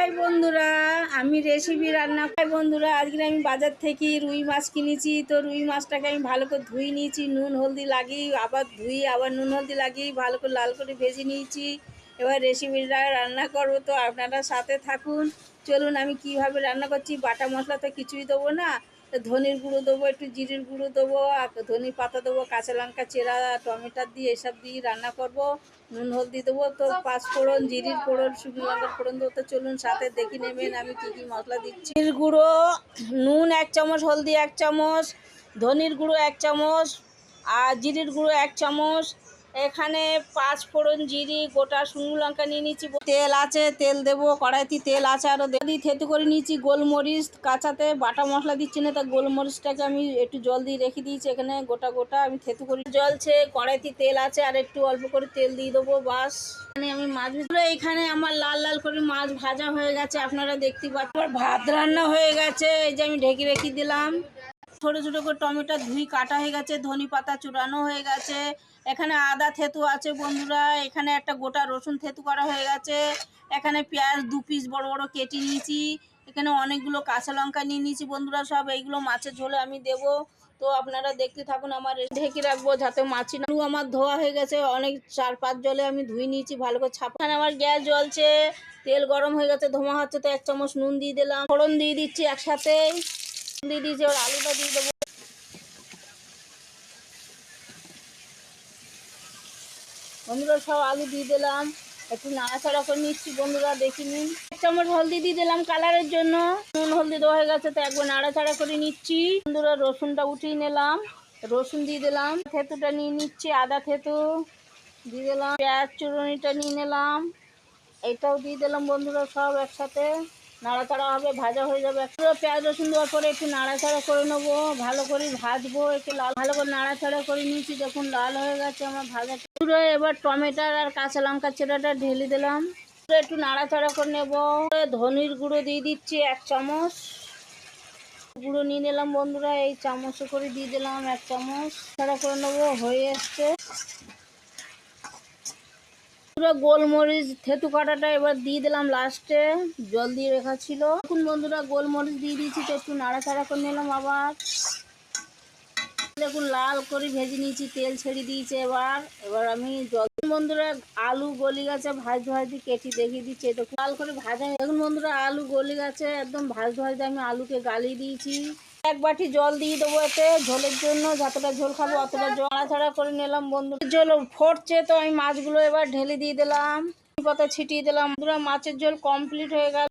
High বন্ধুরা, আমি recipe রান্না খাই বন্ধুরা। আজকে আমি বাজার থেকে রুই মাছ কিনেছি। তো রুই মাছটাকে আমি ভালো করে ধুয়ে নিয়েছি, নুন হলদি লাগিয়ে আবার ধুই, আবার নুন হলদি লাগিয়ে ভালো করে লাল করে ভেজে নিয়েছি। এবার রেসিপিটা রান্না করবো, তো আপনারা সাথে থাকুন। চলুন আমি কিভাবে রান্না করছি। বাটা মশলা তো কিছুই দেবো না, তো ধনের গুঁড়ো দেবো, একটু জিরের গুঁড়ো দেবো, আর ধনে পাতা দেবো, কাঁচা লঙ্কা চেরা, টমেটো দিয়ে এসব দিয়ে রান্না করব। নুন হলদি দেবো, তো পাঁচ ফোড়ন, জিরির ফোড়ন, শুকনো লঙ্কার ফোড়ন দেবো। তো চলুন সাথে দেখে নেবেন আমি কি কি মশলা দিচ্ছি। জিরির গুঁড়ো, নুন 1 চামচ, হলদি 1 চামচ, ধনের গুঁড়ো 1 চামচ, আর জিরির গুঁড়ো 1 চামচ। এখানে পাঁচ ফোড়ন, জিরি, গোটা শুকনো লঙ্কা নিয়ে নিচ্ছি। তেল আছে, তেল দেবো, কড়াইতে তেল আছে আরও দিয়ে থেতু করে নিয়েছি। গোলমরিচ কাঁচাতে, বাটা মশলা দিচ্ছি না, তা গোলমরিচটাকে আমি একটু জল দিয়ে রেখে দিয়েছি। এখানে গোটা গোটা আমি থেতু করি। জ্বলছে, কড়াইতে তেল আছে, আর একটু অল্প করে তেল দিয়ে দেবো, বাস। এখানে আমি মাছ ভেজে, এখানে আমার লাল লাল করে মাছ ভাজা হয়ে গেছে, আপনারা দেখতে পাচ্ছেন। ভাত রান্না হয়ে গেছে, এই যে আমি ঢেকে রেখে দিলাম। ছোটো ছোটো করে টমেটো ধুই কাটা হয়ে গেছে, ধনে পাতা চূড়ানো হয়ে গেছে। এখানে আদা থেতু আছে বন্ধুরা। এখানে একটা গোটা রসুন থেতু করা হয়ে গেছে। এখানে পেঁয়াজ 2 পিস বড় বড় কেটে নিয়েছি। এখানে অনেকগুলো কাঁচা লঙ্কা নিয়ে নিয়েছি বন্ধুরা। সব এইগুলো মাছের ঝোলে আমি দেবো, তো আপনারা দেখতে থাকুন। আমার ঢেকে রাখবো যাতে মাছি না। আমার ধোয়া হয়ে গেছে, অনেক 4-5 জলে আমি ধুয়ে নিয়েছি ভালো করে ছাপ। এখানে আমার গ্যাস জ্বলছে, তেল গরম হয়ে গেছে, ধোঁয়া হচ্ছে, তো 1 চামচ নুন দিয়ে দিলাম, ফোড়ন দিয়ে দিচ্ছি একসাথে দিয়ে দিয়েছি। এবার আলুটা দিয়ে দেবো বন্ধুরা, সব আলু দিয়ে দিলাম, একটু নাড়াচাড়া করে নিচ্ছি বন্ধুরা, দেখে নিন। 1 চামচ হলদি দিয়ে দিলাম কালারের জন্য। নুন হলদি দেওয়া হয়ে গেছে, তো একবার নাড়াচাড়া করে নিচ্ছি বন্ধুরা। রসুনটা উঠিয়ে নিলাম, রসুন দিয়ে দিলাম, থেতুটা নিয়ে নিচ্ছি, আদা থেতু দিয়ে দিলাম, পেঁয়াজ চুরনিটা নিয়ে নিলাম, এটাও দিয়ে দিলাম বন্ধুরা। সব একসাথে নাড়াচাড়া হবে, ভাজা হয়ে যাবে। একটু পেঁয়াজ রসুন দেওয়ার পরে একটু নাড়াচাড়া করে নেবো, ভালো করে ভাজবো, একটু লাল ভালো করে নাড়াচাড়া করে নিয়েছি। দেখুন লাল হয়ে গেছে আমার ভাজা পুরো। এবার টমেটো আর কাঁচা লঙ্কা চেরাটা ঢেলে দিলাম, একটু নাড়াচাড়া করে নেবো। ধনের গুঁড়ো দিয়ে দিচ্ছি 1 চামচ, গুঁড়ো নিয়ে নিলাম বন্ধুরা, এই চামচে করে দিয়ে দিলাম 1 চামচ। নাড়াচাড়া করে নেবো, হয়ে এসছে। পুরো গোলমরিচ থেতু কাটাটা এবার দিয়ে দিলাম লাস্টে, জল দিয়ে রাখা ছিল। এখন বন্ধুরা গোলমরিচ দিয়ে দিয়েছি, তো একটু নাড়াচাড়া করে নিলাম আবার। দেখুন লাল করে ভেজে নিয়েছি, তেল ছেড়ে দিয়েছে। এবার এবার আমি জল বন্ধুরা, আলু গলি গেছে, ভাজি কেটে দেখিয়ে দিচ্ছি। দেখুন লাল করে ভাজা। দেখুন বন্ধুরা আলু গলি গেছে, একদম ভাজতে আমি আলুকে গালিয়ে দিয়েছি। 1 বাটি জল দিয়ে দেবো এতে, ঝোলের জন্য, যতটা ঝোল খাবো অতটা জল। নাড়াচাড়া করে নিলাম বন্ধু, ঝোল ফুটছে, তো আমি মাছগুলো এবার ঢেলে দিয়ে দিলাম, পাতা ছিটিয়ে দিলাম বন্ধুরা। মাছের ঝোল কমপ্লিট হয়ে গেল।